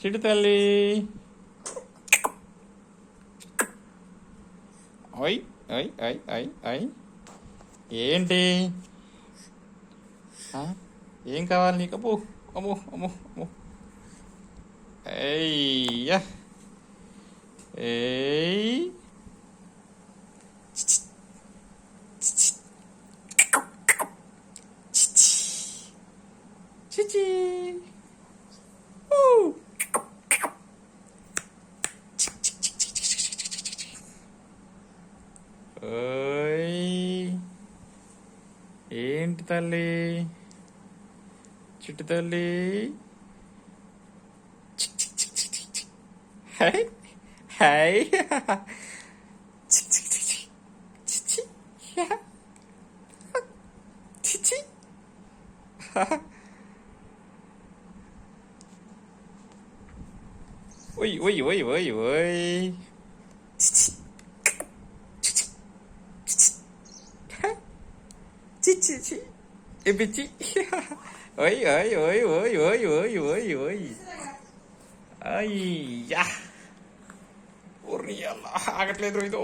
చిటి తల్లి. ఓయ్ ఓయ్ ఓయ్ ఓయ్ ఓయ్. ఏంటి? ఏం కావాలి నీకు? అమ్మో అమ్మో అమ్మో అమ్మో. ఏయ్యా ఏయ్. చిచి. ఓయ్ ఏంటి తల్లి? చిట్టు తల్లి. High high. ఓయ్ ఓయ్ ఓయ్ ఓయ్ ఓయ్. చిచి ఏ పిచ్చి. ఓయ్ ఓయ్ ఓయ్ ఓయ్ ఓయ్ ఓయ్ ఓయ్ ఓయ్. అయ్యా. ఆగట్లేదు ఇది.